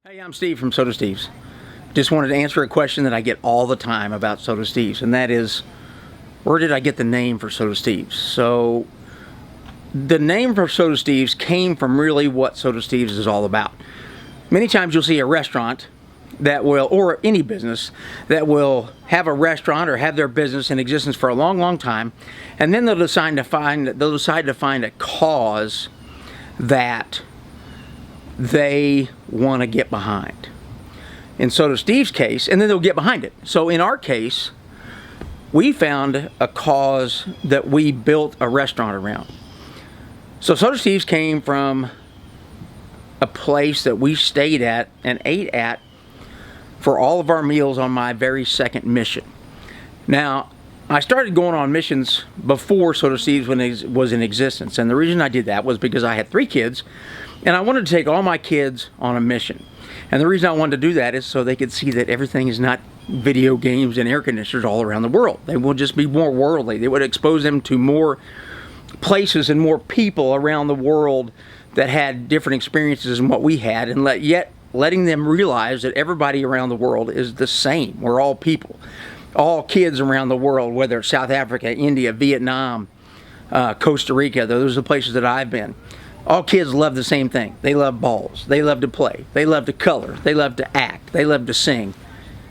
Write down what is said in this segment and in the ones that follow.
Hey, I'm Steve from Soda Steve's. Just wanted to answer a question that I get all the time about Soda Steve's, and that is, where did I get the name for Soda Steve's? So, the name for Soda Steve's came from really what Soda Steve's is all about. Many times you'll see a restaurant that will, or any business, that will have a restaurant or have their business in existence for a long, long time, and then they'll decide to find a cause that they want to get behind. In Soda Steve's case, and then they'll get behind it. So in our case, we found a cause that we built a restaurant around. So Soda Steve's came from a place that we stayed at and ate at for all of our meals on my very second mission. Now, I started going on missions before Soda Steve's when it was in existence, and the reason I did that was because I had 3 kids, and I wanted to take all my kids on a mission. And the reason I wanted to do that is so they could see that everything is not video games and air conditioners all around the world. They will just be more worldly. They would expose them to more places and more people around the world that had different experiences than what we had, and letting them realize that everybody around the world is the same. We're all people. All kids around the world, whether it's South Africa, India, Vietnam, Costa Rica, those are the places that I've been. All kids love the same thing. They love balls. They love to play. They love to color. They love to act. They love to sing.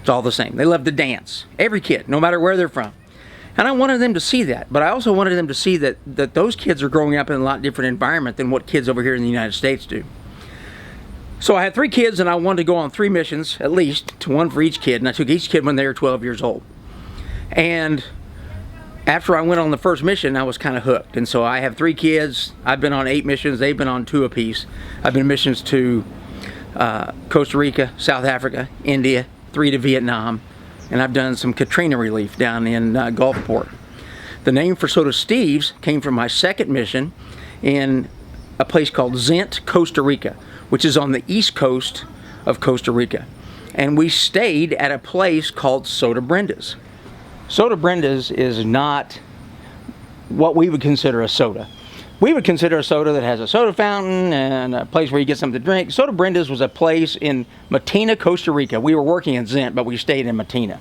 It's all the same. They love to dance. Every kid, no matter where they're from. And I wanted them to see that. But I also wanted them to see that those kids are growing up in a lot different environment than what kids over here in the United States do. So I had 3 kids, and I wanted to go on 3 missions, at least, to one for each kid. And I took each kid when they were 12 years old. And after I went on the first mission, I was kind of hooked. And so I have 3 kids. I've been on 8 missions. They've been on 2 apiece. I've been missions to Costa Rica, South Africa, India, 3 to Vietnam, and I've done some Katrina relief down in Gulfport. The name for Soda Steve's came from my second mission in a place called Zint, Costa Rica, which is on the east coast of Costa Rica. And we stayed at a place called Soda Brenda's. Soda Brenda's is not what we would consider a soda. We would consider a soda that has a soda fountain and a place where you get something to drink. Soda Brenda's was a place in Matina, Costa Rica. We were working in Zint, but we stayed in Matina.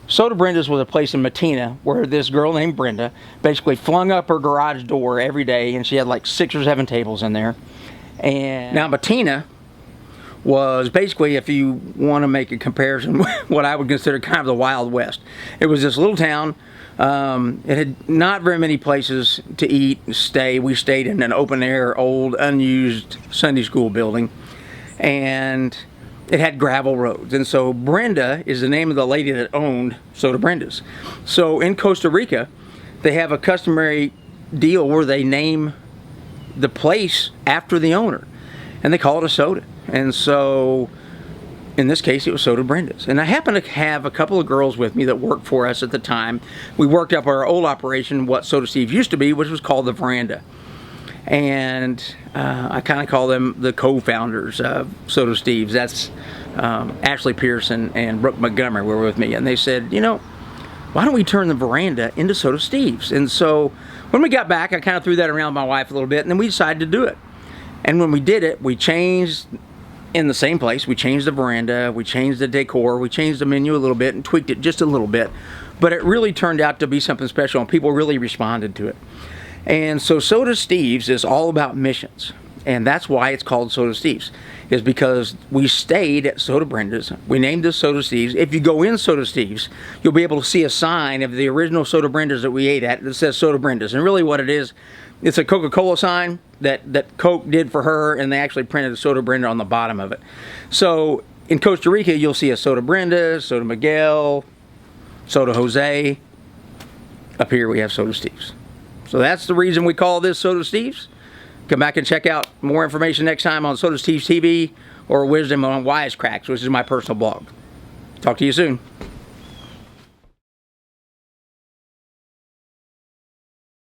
Soda Brenda's was a place in Matina where this girl named Brenda basically flung up her garage door every day, and she had like 6 or 7 tables in there. And now Matina was basically, if you want to make a comparison, what I would consider kind of the Wild West. It was this little town. It had not very many places to eat and stay. We stayed in an open-air, old, unused Sunday school building, and it had gravel roads. And so Brenda is the name of the lady that owned Soda Brenda's. So in Costa Rica, they have a customary deal where they name the place after the owner, and they call it a soda. And so in this case, it was Soda Brenda's. And I happened to have a couple of girls with me that worked for us at the time. We worked up our old operation, what Soda Steve used to be, which was called the Veranda. And I kind of call them the co-founders of Soda Steve's. That's Ashley Pearson and Brooke Montgomery were with me. And they said, you know, why don't we turn the Veranda into Soda Steve's? And so when we got back, I kind of threw that around with my wife a little bit, and then we decided to do it. And when we did it, we changed in the same place. We changed the veranda, we changed the decor, we changed the menu a little bit and tweaked it just a little bit. But it really turned out to be something special, and people really responded to it. And so Soda Steve's is all about missions. And that's why it's called Soda Steve's, is because we stayed at Soda Brenda's. We named this Soda Steve's. If you go in Soda Steve's, you'll be able to see a sign of the original Soda Brenda's that we ate at that says Soda Brenda's. And really what it is, it's a Coca-Cola sign that Coke did for her, and they actually printed a Soda Brenda on the bottom of it. So in Costa Rica, you'll see a Soda Brenda, Soda Miguel, Soda Jose. Up here we have Soda Steve's. So that's the reason we call this Soda Steve's. Come back and check out more information next time on Soda Steve's TV or Wisdom on Wisecracks, which is my personal blog. Talk to you soon.